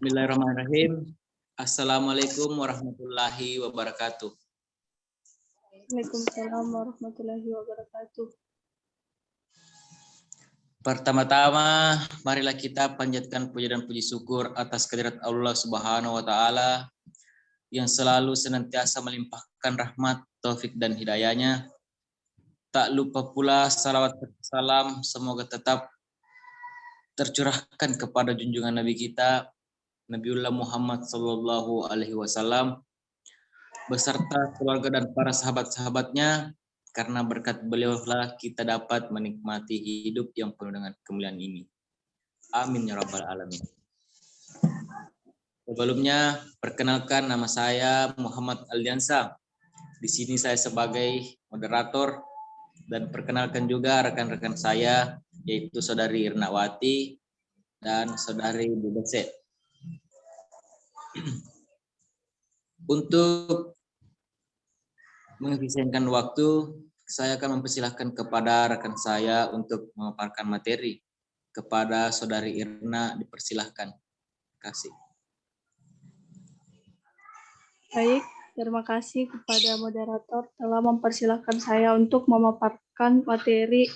Bismillahirrahmanirrahim. Assalamualaikum warahmatullahi wabarakatuh. Waalaikumsalam warahmatullahi wabarakatuh. Pertama-tama, marilah kita panjatkan puji dan puji syukur atas kehadirat Allah Subhanahu wa taala yang selalu senantiasa melimpahkan rahmat, taufik dan hidayahnya. Tak lupa pula salawat dan salam semoga tetap tercurahkan kepada junjungan Nabi kita Nabiullah Muhammad sallallahu alaihi wasallam beserta keluarga dan para sahabat-sahabatnya, karena berkat beliaulah kita dapat menikmati hidup yang penuh dengan kemuliaan ini. Amin ya rabbal alamin. Sebelumnya, perkenalkan nama saya Muhammad Aldiansa. Di sini saya sebagai moderator dan perkenalkan juga rekan-rekan saya yaitu Saudari Irnawati dan Saudari Bubese. Untuk mengefisienkan waktu, saya akan mempersilahkan kepada rekan saya untuk memaparkan materi. Kepada Saudari Irna, dipersilahkan. Terima kasih. Baik, terima kasih kepada moderator telah mempersilahkan saya untuk memaparkan materi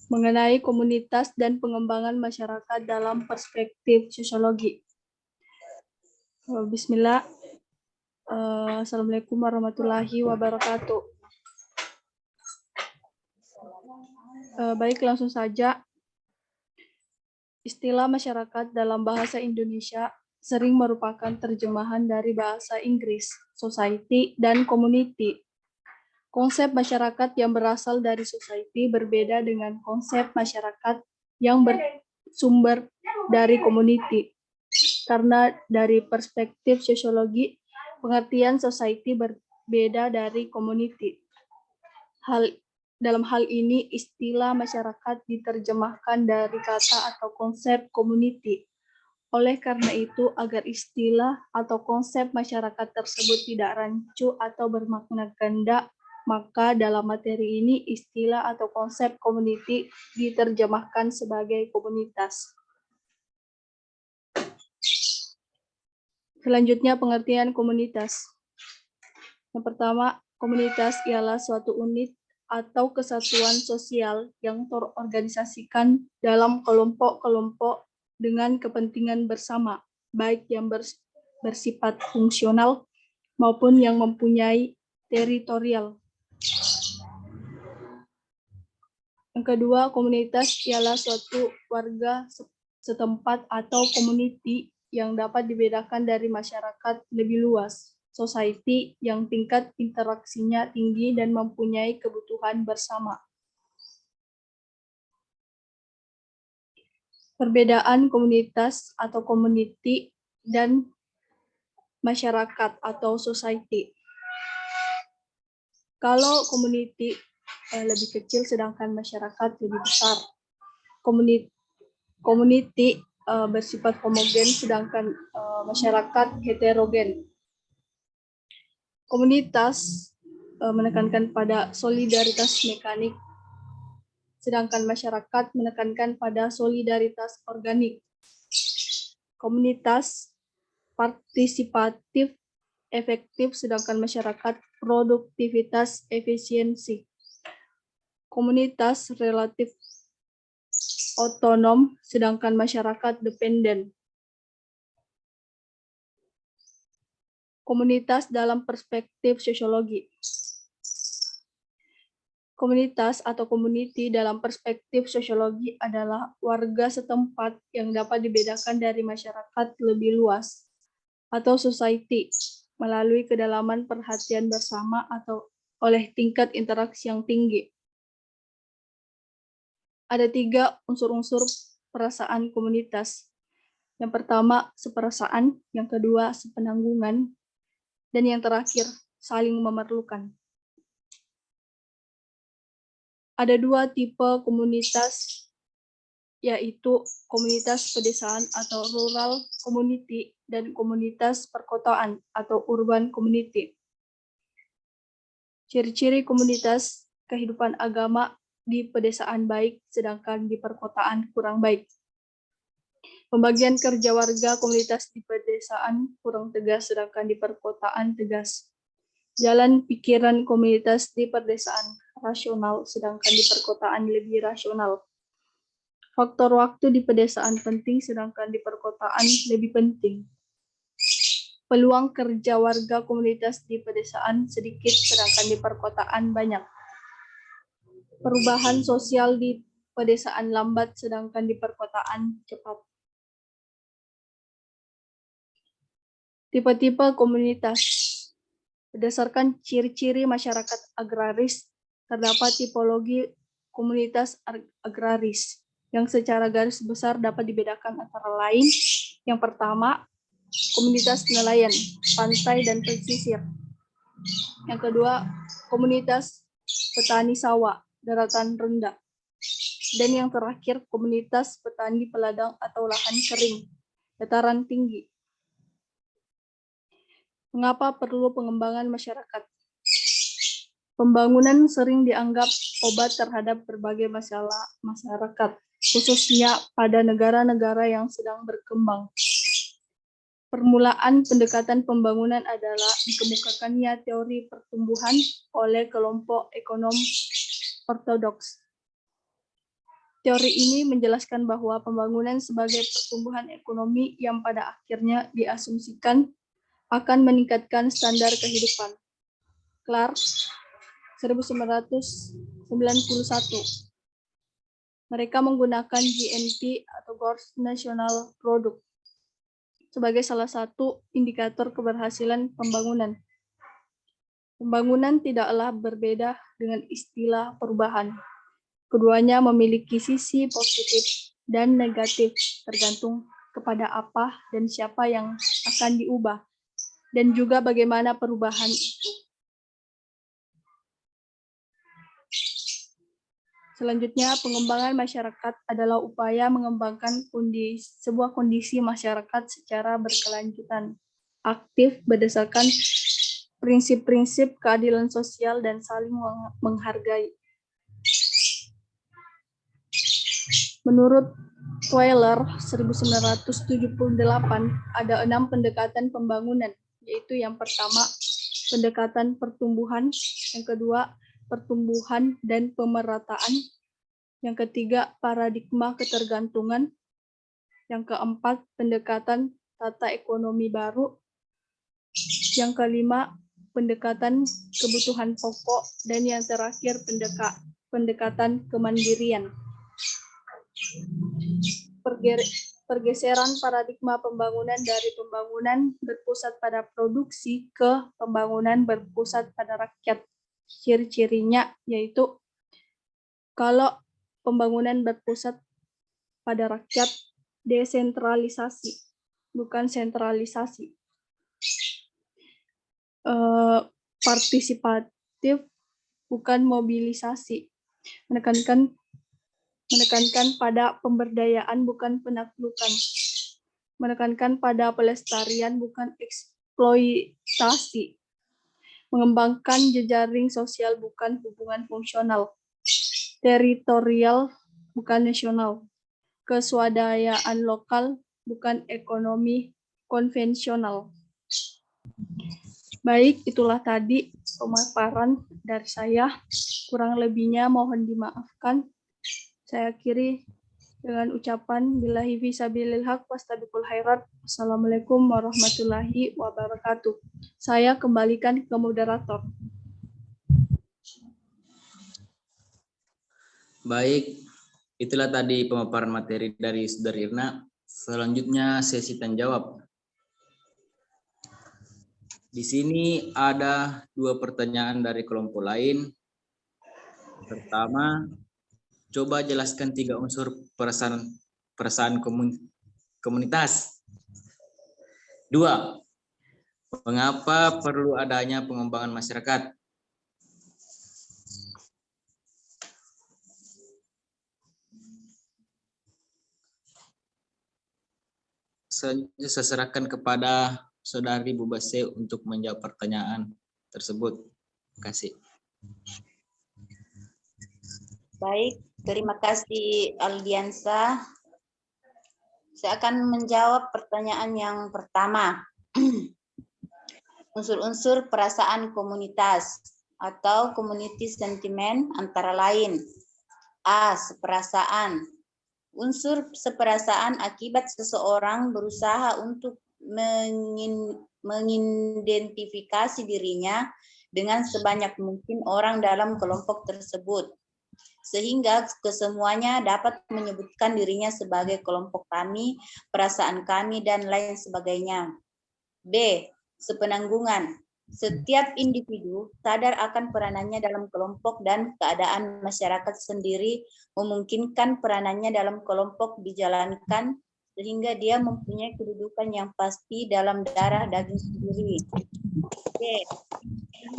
mengenai komunitas dan pengembangan masyarakat dalam perspektif sosiologi. Bismillah. Assalamualaikum warahmatullahi wabarakatuh. Baik, langsung saja. Istilah masyarakat dalam bahasa Indonesia sering merupakan terjemahan dari bahasa Inggris, society dan community. Konsep masyarakat yang berasal dari society berbeda dengan konsep masyarakat yang bersumber dari community. Karena dari perspektif sosiologi, pengertian society berbeda dari community. Dalam hal ini, istilah masyarakat diterjemahkan dari kata atau konsep community. Oleh karena itu, agar istilah atau konsep masyarakat tersebut tidak rancu atau bermakna ganda, maka dalam materi ini istilah atau konsep community diterjemahkan sebagai komunitas. Selanjutnya, pengertian komunitas. Yang pertama, komunitas ialah suatu unit atau kesatuan sosial yang terorganisasikan dalam kelompok-kelompok dengan kepentingan bersama, baik yang bersifat fungsional maupun yang mempunyai teritorial. Yang kedua, komunitas ialah suatu warga setempat atau community yang dapat dibedakan dari masyarakat lebih luas, society yang tingkat interaksinya tinggi dan mempunyai kebutuhan bersama. Perbedaan komunitas atau community dan masyarakat atau society. Kalau community lebih kecil sedangkan masyarakat lebih besar. Community bersifat homogen sedangkan masyarakat heterogen. Komunitas menekankan pada solidaritas mekanik, sedangkan masyarakat menekankan pada solidaritas organik. Komunitas partisipatif efektif, sedangkan masyarakat produktivitas efisiensi. Komunitas relatif otonom, sedangkan masyarakat dependen. Komunitas dalam perspektif sosiologi. Komunitas atau community dalam perspektif sosiologi adalah warga setempat yang dapat dibedakan dari masyarakat lebih luas atau society melalui kedalaman perhatian bersama atau oleh tingkat interaksi yang tinggi. Ada 3 unsur-unsur perasaan komunitas. Yang pertama, seperasaan, yang kedua, sepenanggungan, dan yang terakhir, saling memerlukan. Ada 2 tipe komunitas, yaitu komunitas pedesaan atau rural community dan komunitas perkotaan atau urban community. Ciri-ciri komunitas kehidupan agama di pedesaan baik, sedangkan di perkotaan kurang baik. Pembagian kerja warga komunitas di pedesaan kurang tegas, sedangkan di perkotaan tegas. Jalan pikiran komunitas di pedesaan rasional, sedangkan di perkotaan lebih rasional. Faktor waktu di pedesaan penting, sedangkan di perkotaan lebih penting. Peluang kerja warga komunitas di pedesaan sedikit, sedangkan di perkotaan banyak. Perubahan sosial di pedesaan lambat, sedangkan di perkotaan cepat. Tipe-tipe komunitas. Berdasarkan ciri-ciri masyarakat agraris, terdapat tipologi komunitas agraris yang secara garis besar dapat dibedakan antara lain. Yang pertama, komunitas nelayan, pantai dan pesisir. Yang kedua, komunitas petani sawah, daratan rendah. Dan yang terakhir, komunitas petani peladang atau lahan kering, dataran tinggi. Mengapa perlu pengembangan masyarakat? Pembangunan sering dianggap obat terhadap berbagai masalah masyarakat, khususnya pada negara-negara yang sedang berkembang. Permulaan pendekatan pembangunan adalah dikemukakannya teori pertumbuhan oleh kelompok ekonom ortodoks. Teori ini menjelaskan bahwa pembangunan sebagai pertumbuhan ekonomi yang pada akhirnya diasumsikan akan meningkatkan standar kehidupan. Clark, 1991. Mereka menggunakan GNP atau Gross National Product sebagai salah satu indikator keberhasilan pembangunan. Pembangunan tidaklah berbeda dengan istilah perubahan. Keduanya memiliki sisi positif dan negatif, tergantung kepada apa dan siapa yang akan diubah, dan juga bagaimana perubahan itu. Selanjutnya, pengembangan masyarakat adalah upaya mengembangkan sebuah kondisi masyarakat secara berkelanjutan, aktif berdasarkan prinsip-prinsip keadilan sosial dan saling menghargai. Menurut Weiler 1978, ada 6 pendekatan pembangunan, yaitu yang pertama, pendekatan pertumbuhan, yang kedua, pertumbuhan dan pemerataan, yang ketiga, paradigma ketergantungan, yang keempat, pendekatan tata ekonomi baru, yang kelima, pendekatan kebutuhan pokok, dan yang terakhir, pendekatan kemandirian. Pergeseran paradigma pembangunan dari pembangunan berpusat pada produksi ke pembangunan berpusat pada rakyat. Ciri-cirinya yaitu kalau pembangunan berpusat pada rakyat, desentralisasi, bukan sentralisasi. Partisipatif, bukan mobilisasi. Menekankan pada pemberdayaan, bukan penaklukan. Menekankan pada pelestarian, bukan eksploitasi. Mengembangkan jejaring sosial, bukan hubungan fungsional. Teritorial, bukan nasional. Keswadayaan lokal, bukan ekonomi konvensional. Baik, itulah tadi pemaparan dari saya. Kurang lebihnya mohon dimaafkan. Saya akhiri dengan ucapan billahi fisabilil haq wastabiqul khairat. Wassalamualaikum warahmatullahi wabarakatuh. Saya kembalikan ke moderator. Baik, itulah tadi pemaparan materi dari Saudara Irna. Selanjutnya sesi tanya jawab. Di sini ada 2 pertanyaan dari kelompok lain. Pertama, coba jelaskan 3 unsur perasaan komunitas. 2, mengapa perlu adanya pengembangan masyarakat? Saya serahkan kepada Saudari Bu Base untuk menjawab pertanyaan tersebut. Terima kasih. Baik, terima kasih Aldiansa. Saya akan menjawab pertanyaan yang pertama. Unsur-unsur perasaan komunitas atau community sentiment antara lain. A. Seperasaan. Unsur seperasaan akibat seseorang berusaha untuk mengidentifikasi dirinya dengan sebanyak mungkin orang dalam kelompok tersebut, sehingga kesemuanya dapat menyebutkan dirinya sebagai kelompok kami, perasaan kami, dan lain sebagainya. B. Sepenanggungan. Setiap individu sadar akan peranannya dalam kelompok dan keadaan masyarakat sendiri memungkinkan peranannya dalam kelompok dijalankan sehingga dia mempunyai kedudukan yang pasti dalam darah daging sendiri. C.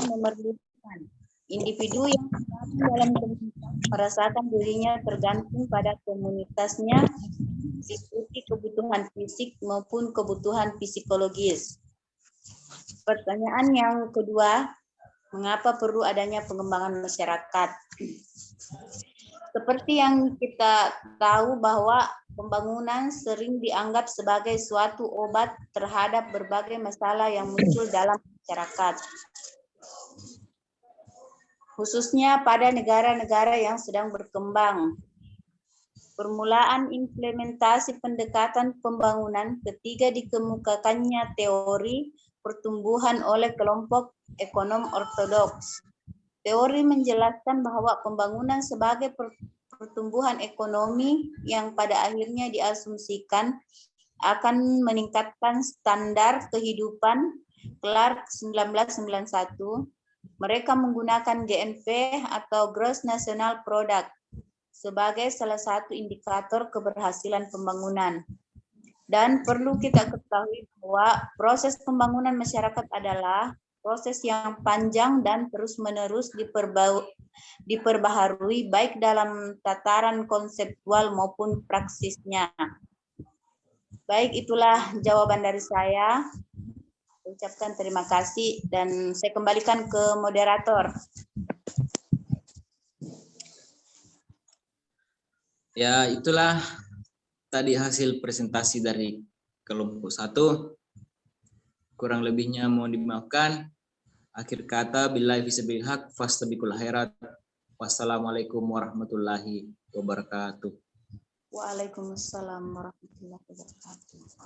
Memerlukan. Individu yang tergabung dalam komunitas merasakan dirinya tergantung pada komunitasnya, meliputi kebutuhan fisik maupun kebutuhan psikologis. Pertanyaan yang kedua, mengapa perlu adanya pengembangan masyarakat? Seperti yang kita tahu bahwa pembangunan sering dianggap sebagai suatu obat terhadap berbagai masalah yang muncul dalam masyarakat, khususnya pada negara-negara yang sedang berkembang. Permulaan implementasi pendekatan pembangunan ketika dikemukakannya teori pertumbuhan oleh kelompok ekonom ortodoks. Teori menjelaskan bahwa pembangunan sebagai pertumbuhan ekonomi yang pada akhirnya diasumsikan akan meningkatkan standar kehidupan. Clark 1991, mereka menggunakan GNP atau Gross National Product sebagai salah satu indikator keberhasilan pembangunan. Dan perlu kita ketahui bahwa proses pembangunan masyarakat adalah proses yang panjang dan terus-menerus diperbaharui baik dalam tataran konseptual maupun praksisnya. Baik, itulah jawaban dari saya. Ucapkan terima kasih dan saya kembalikan ke moderator. Ya, itulah tadi hasil presentasi dari kelompok 1. Kurang lebihnya mohon dimaafkan. Akhir kata, billahi fisabilil haq, fastabiqul khairat. Wassalamualaikum warahmatullahi wabarakatuh. Waalaikumsalam warahmatullahi wabarakatuh.